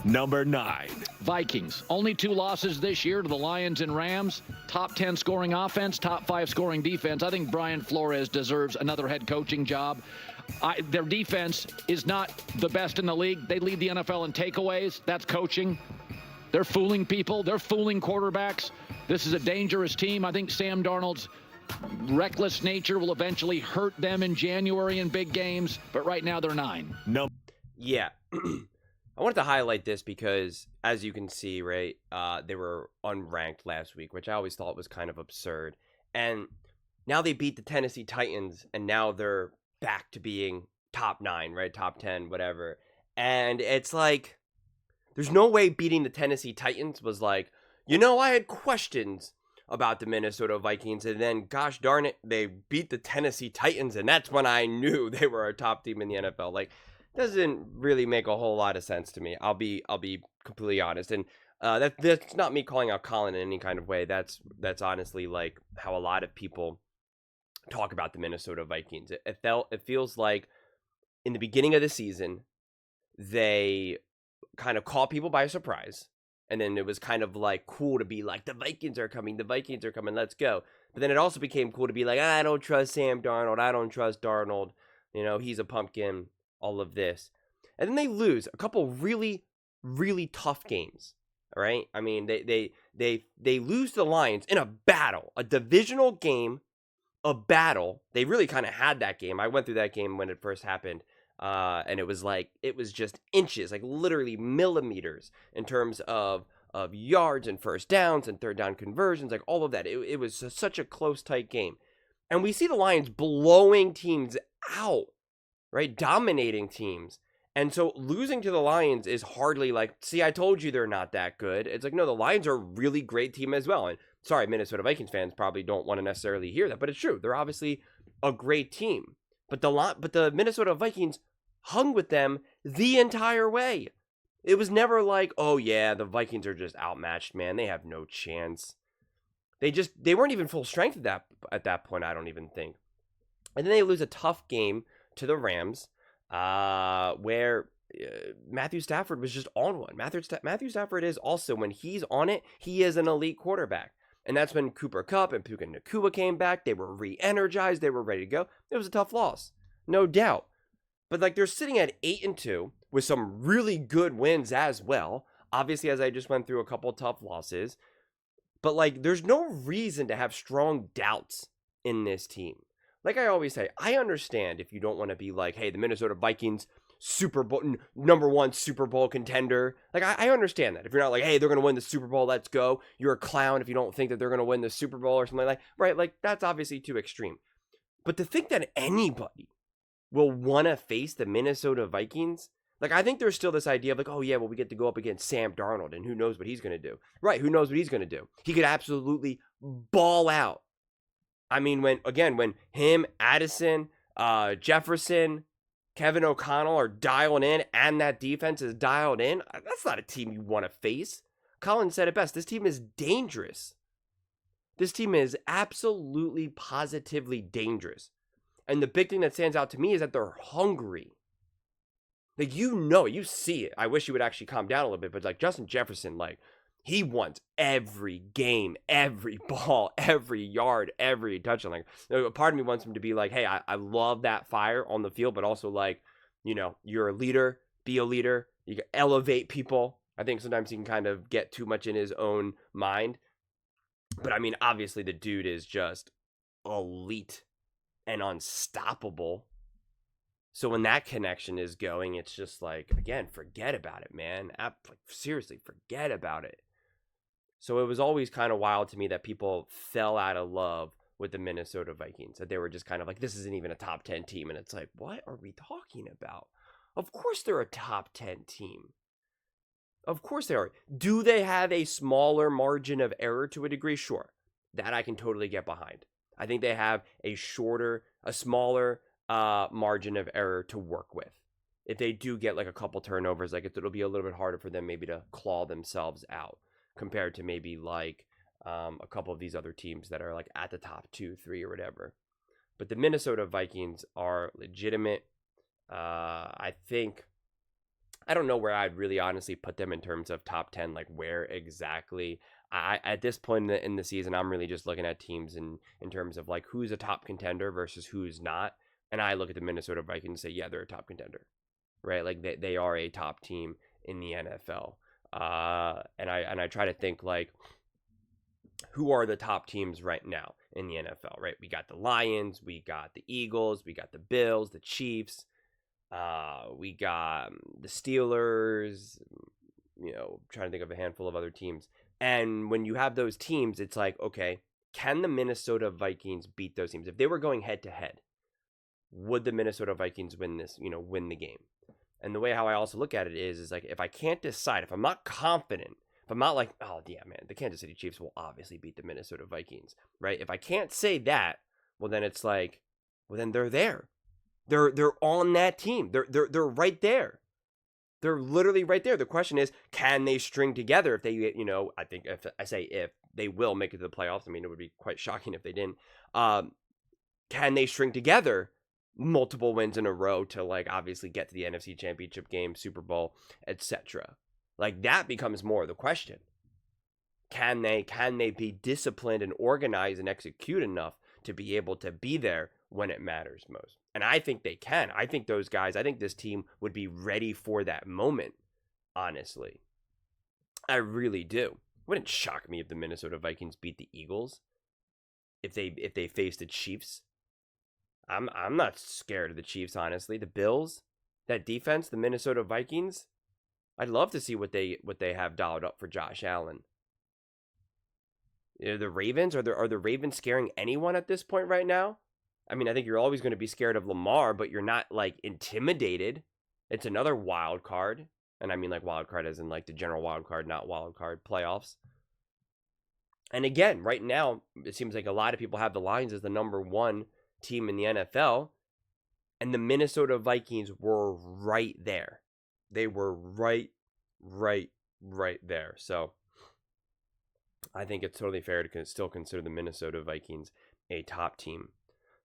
Number 9. Vikings. Only 2 losses this year to the Lions and Rams. Top 10 scoring offense, top 5 scoring defense. I think Brian Flores deserves another head coaching job. Their defense is not the best in the league. They lead the NFL in takeaways. That's coaching. They're fooling people. They're fooling quarterbacks. This is a dangerous team. I think Sam Darnold's reckless nature will eventually hurt them in January in big games. But right now they're 9. No. Yeah. I wanted to highlight this because, as you can see, right, they were unranked last week, which I always thought was kind of absurd. And now they beat the Tennessee Titans, and now they're back to being top 9, right, top 10, whatever. And it's like, there's no way beating the Tennessee Titans was like, I had questions about the Minnesota Vikings, and then, gosh darn it, they beat the Tennessee Titans, and that's when I knew they were a top team in the NFL. Like, doesn't really make a whole lot of sense to me. I'll be completely honest, and that's not me calling out Colin in any kind of way. That's honestly like how a lot of people talk about the Minnesota Vikings. It feels like in the beginning of the season they kind of caught people by surprise, and then it was kind of like cool to be like, the Vikings are coming, let's go. But then it also became cool to be like, I don't trust Sam Darnold, I don't trust Darnold, he's a pumpkin. All of this, and then they lose a couple really, really tough games. All right, I mean they lose to the Lions in a battle, a divisional game, a battle. They really kind of had that game. I went through that game when it first happened, and it was just inches, like literally millimeters in terms of yards and first downs and third down conversions, like all of that. It was such a close, tight game, and we see the Lions blowing teams out. Right, dominating teams. And so losing to the Lions is hardly like, see, I told you they're not that good. It's like, no, the Lions are a really great team as well. And sorry, Minnesota Vikings fans probably don't want to necessarily hear that, but it's true. They're obviously a great team. But the Minnesota Vikings hung with them the entire way. It was never like, oh yeah, the Vikings are just outmatched, man. They have no chance. They weren't even full strength at that point, I don't even think. And then they lose a tough game to the Rams, where Matthew Stafford was just on one. Matthew Stafford is also, when he's on it, he is an elite quarterback. And that's when Cooper Kupp and Puka Nacua came back. They were re-energized. They were ready to go. It was a tough loss, no doubt. But like, they're sitting at 8-2 with some really good wins as well. Obviously, as I just went through, a couple tough losses. But like, there's no reason to have strong doubts in this team. Like I always say, I understand if you don't want to be like, hey, the Minnesota Vikings, Super Bowl, number 1 Super Bowl contender. Like, I understand that. If you're not like, hey, they're going to win the Super Bowl, let's go. You're a clown if you don't think that they're going to win the Super Bowl or something like that. Right? Like, that's obviously too extreme. But to think that anybody will want to face the Minnesota Vikings, like, I think there's still this idea of like, oh yeah, well, we get to go up against Sam Darnold, and who knows what he's going to do. Right, who knows what he's going to do. He could absolutely ball out. I mean, when him, Addison, Jefferson, Kevin O'Connell are dialed in, and that defense is dialed in, that's not a team you want to face. Colin said it best. This team is dangerous. This team is absolutely, positively dangerous. And the big thing that stands out to me is that they're hungry. Like, you see it. I wish you would actually calm down a little bit, but like Justin Jefferson, like, he wants every game, every ball, every yard, every touchdown. Like, part of me wants him to be like, hey, I love that fire on the field, but also like, you're a leader, be a leader. You can elevate people. I think sometimes he can kind of get too much in his own mind. But I mean, obviously the dude is just elite and unstoppable. So when that connection is going, it's just like, again, forget about it, man. Seriously, forget about it. So it was always kind of wild to me that people fell out of love with the Minnesota Vikings, that they were just kind of like, this isn't even a top 10 team. And it's like, what are we talking about? Of course they're a top 10 team. Of course they are. Do they have a smaller margin of error to a degree? Sure. That I can totally get behind. I think they have a smaller margin of error to work with. If they do get like a couple turnovers, like it'll be a little bit harder for them maybe to claw themselves out compared to maybe like a couple of these other teams that are like at the top 2, 3 or whatever. But the Minnesota Vikings are legitimate. I think I don't know where I'd really honestly put them in terms of top 10, like where exactly. At this point in the season, I'm really just looking at teams in terms of like who's a top contender versus who's not. And I look at the Minnesota Vikings and say, yeah, they're a top contender, right? Like they are a top team in the NFL. And I try to think like, who are the top teams right now in the NFL, right? We got the Lions, we got the Eagles, we got the Bills, the Chiefs, we got the Steelers, trying to think of a handful of other teams. And when you have those teams, it's like, okay, can the Minnesota Vikings beat those teams? If they were going head to head, would the Minnesota Vikings win this, win the game? And the way how I also look at it is like, if I can't decide, if I'm not confident, if I'm not like, oh, yeah, man, the Kansas City Chiefs will obviously beat the Minnesota Vikings, right? If I can't say that, well, then it's like, well, then they're there. They're on that team. They're right there. They're literally right there. The question is, can they string together? If they, I think if they will make it to the playoffs. I mean, it would be quite shocking if they didn't. Can they string together multiple wins in a row to like obviously get to the NFC Championship game, Super Bowl, etc.? Like that becomes more the question. Can they be disciplined and organized and execute enough to be able to be there when it matters most? And I think they can. I think those guys, I think this team would be ready for that moment, honestly. I really do. It wouldn't shock me if the Minnesota Vikings beat the Eagles. If they face the Chiefs. I'm not scared of the Chiefs, honestly. The Bills, that defense, the Minnesota Vikings, I'd love to see what they have dialed up for Josh Allen. The Ravens, are the Ravens scaring anyone at this point right now? I mean, I think you're always going to be scared of Lamar, but you're not like intimidated. It's another wild card. And I mean like wild card as in like the general wild card, not wild card playoffs. And again, right now, it seems like a lot of people have the Lions as the number one team in the NFL. And the Minnesota Vikings were right there. They were right there. So I think it's totally fair to still consider the Minnesota Vikings a top team.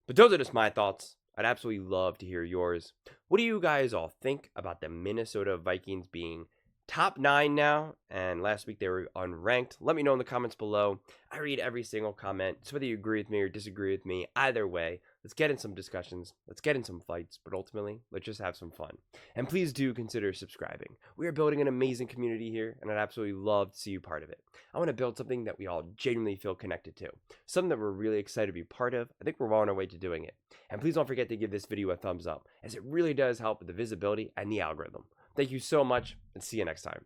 But those are just my thoughts. I'd absolutely love to hear yours. What do you guys all think about the Minnesota Vikings being top 9 now? And last week they were unranked. Let me know in the comments below. I read every single comment. So whether you agree with me or disagree with me, either way, let's get in some discussions. Let's get in some fights. But ultimately, let's just have some fun. And please do consider subscribing. We are building an amazing community here, and I'd absolutely love to see you part of it. I want to build something that we all genuinely feel connected to. Something that we're really excited to be part of. I think we're well on our way to doing it. And please don't forget to give this video a thumbs up, as it really does help with the visibility and the algorithm. Thank you so much, and see you next time.